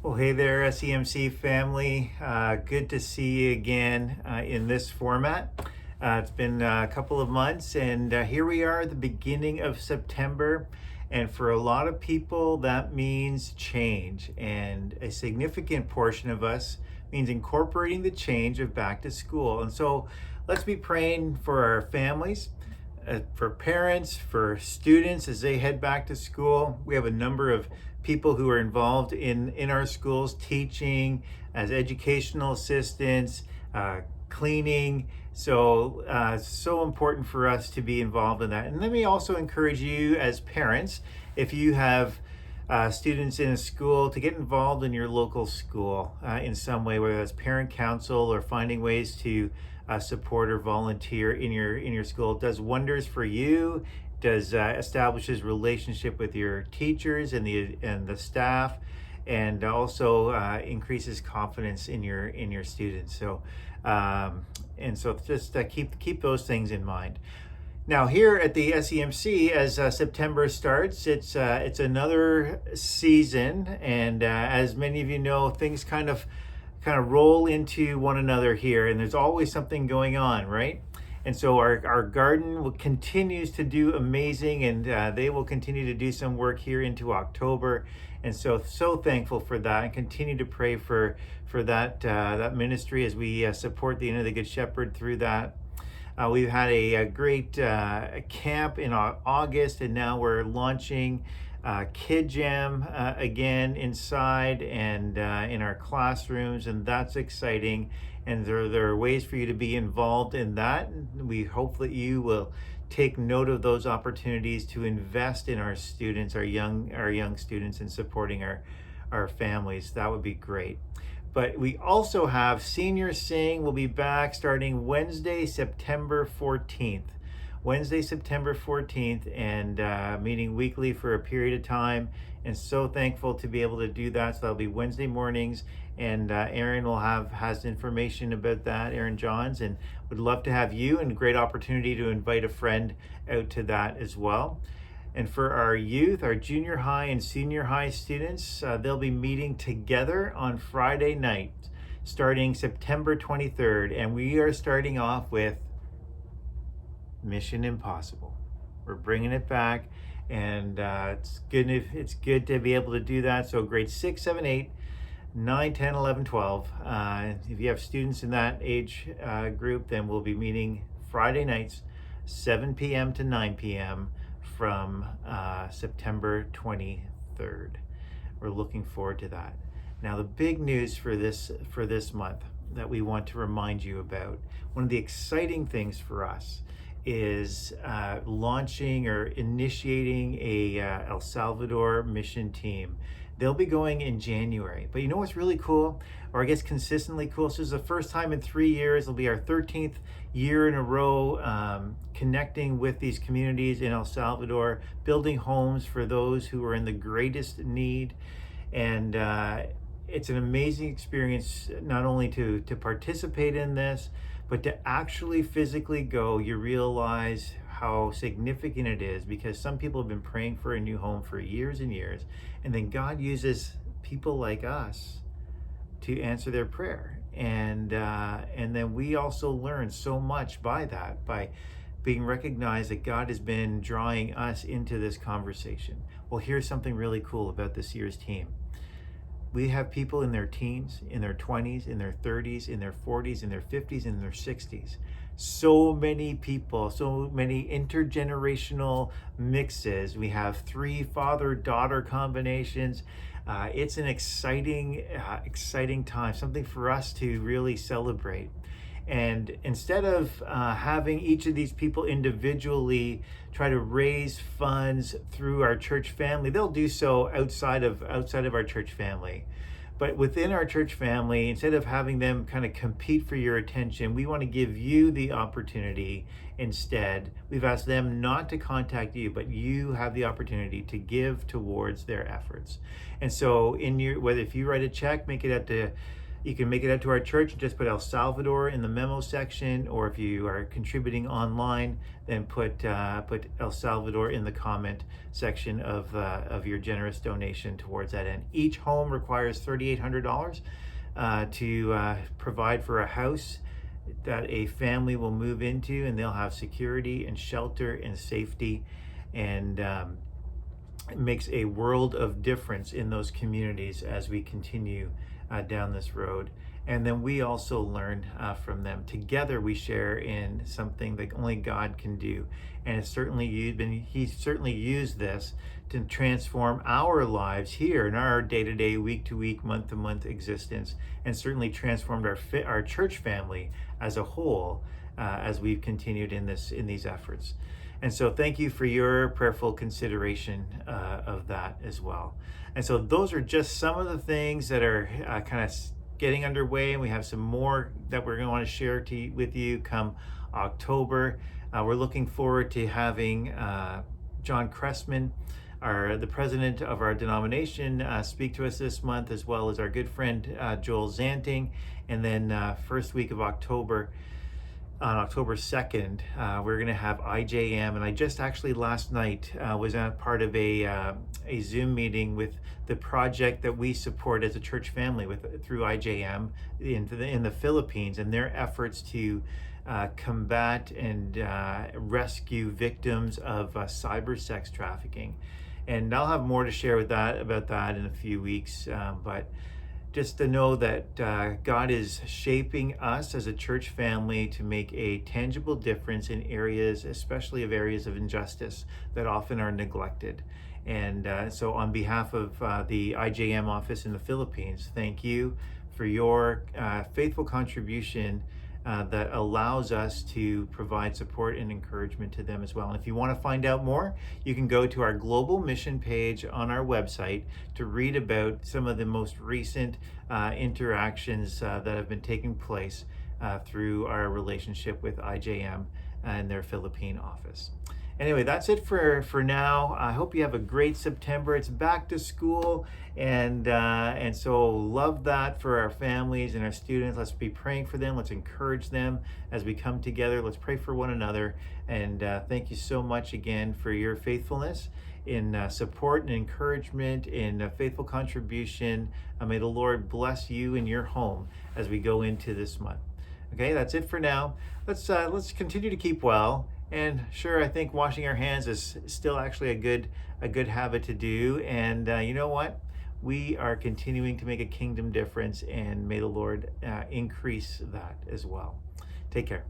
Well, hey there, SEMC family. Good to see you again in this format. It's been a couple of months, and here we are at the beginning of September. And for a lot of people, that means change. And a significant portion of us means incorporating the change of back to school. And so let's be praying for our families, for parents, for students as they head back to school. We have a number of people who are involved in our schools, teaching, as educational assistants, cleaning. So important for us to be involved in that. And let me also encourage you as parents, if you have students in a school, to get involved in your local school in some way, whether that's parent council or finding ways to support or volunteer in your school. It does wonders for you. Does establishes relationship with your teachers and the staff, and also increases confidence in your students. So just keep those things in mind. Now here at the SEMC, as September starts, it's another season, and as many of you know, things kind of roll into one another here, and there's always something going on, right? And so our garden continues to do amazing, and they will continue to do some work here into October. And so thankful for that, and continue to pray for that ministry as we support the Inn of the Good Shepherd through that. We've had a great camp in August, and now we're launching KidJAM again inside and in our classrooms, and that's exciting. And there are ways for you to be involved in that. We hope that you will take note of those opportunities to invest in our students, our young students, and supporting our families. That would be great. But we also have Senior Sing will be back starting Wednesday, September 14th. Wednesday, September 14th, and meeting weekly for a period of time. And so thankful to be able to do that. So that'll be Wednesday mornings, and Aaron has information about that, Aaron Johns, and would love to have you, and a great opportunity to invite a friend out to that as well. And for our youth, our junior high and senior high students, they'll be meeting together on Friday night, starting September 23rd, and we are starting off with Mission Impossible. We're bringing it back, and it's good to be able to do that. So grade 6, 7, 8, 9, 10, 11, 12. If you have students in that age group, then we'll be meeting Friday nights, 7 p.m. to 9 p.m. from September 23rd. We're looking forward to that. Now, the big news for this month that we want to remind you about, one of the exciting things for us is launching or initiating a El Salvador mission team. They'll be going in January. But you know what's really cool, or I guess consistently cool? So this is the first time in 3 years. It'll be our 13th year in a row connecting with these communities in El Salvador, building homes for those who are in the greatest need. And it's an amazing experience, not only to participate in this, but to actually physically go. You realize how significant it is, because some people have been praying for a new home for years and years, and then God uses people like us to answer their prayer. And then we also learn so much by being recognized that God has been drawing us into this conversation. Well, here's something really cool about this year's team. We have people in their teens, in their 20s, in their 30s, in their 40s, in their 50s, in their 60s. So many people, so many intergenerational mixes. We have 3 father-daughter combinations. It's an exciting time, something for us to really celebrate. And instead of having each of these people individually try to raise funds through our church family, they'll do so outside of our church family. But within our church family, instead of having them kind of compete for your attention, we want to give you the opportunity instead. We've asked them not to contact you, but you have the opportunity to give towards their efforts. And so if you write a check, make it out to You can make it out to our church and just put El Salvador in the memo section, or if you are contributing online, then put El Salvador in the comment section of your generous donation towards that end. Each home requires $3,800 to provide for a house that a family will move into, and they'll have security and shelter and safety, and it makes a world of difference in those communities as we continue down this road. And then we also learn from them. Together we share in something that only God can do. And it's certainly He's certainly used this to transform our lives here in our day-to-day, week-to-week, month-to-month existence, and certainly transformed our church family as a whole as we've continued in these efforts. And so thank you for your prayerful consideration of that as well. And so those are just some of the things that are kind of getting underway, and we have some more that we're going to want to share with you come October. We're looking forward to having John Cressman, the president of our denomination, speak to us this month, as well as our good friend Joel Zanting. And then first week of October, on October 2nd, we're going to have IJM. And I just actually last night was a part of a Zoom meeting with the project that we support as a church family through IJM in the Philippines, and their efforts to combat and rescue victims of cyber sex trafficking. And I'll have more to share about that in a few weeks. But just to know that God is shaping us as a church family to make a tangible difference in areas, especially areas of injustice that often are neglected. And so on behalf of the IJM office in the Philippines, thank you for your faithful contribution that allows us to provide support and encouragement to them as well. And if you want to find out more, you can go to our global mission page on our website to read about some of the most recent interactions that have been taking place through our relationship with IJM and their Philippine office. Anyway, that's it for now. I hope you have a great September. It's back to school, and so love that for our families and our students. Let's be praying for them. Let's encourage them as we come together. Let's pray for one another. And thank you so much again for your faithfulness in support and encouragement, in faithful contribution. May the Lord bless you and your home as we go into this month. Okay, that's it for now. Let's continue to keep well. And sure, I think washing our hands is still actually a good habit to do. And you know what? We are continuing to make a kingdom difference, and may the Lord increase that as well. Take care.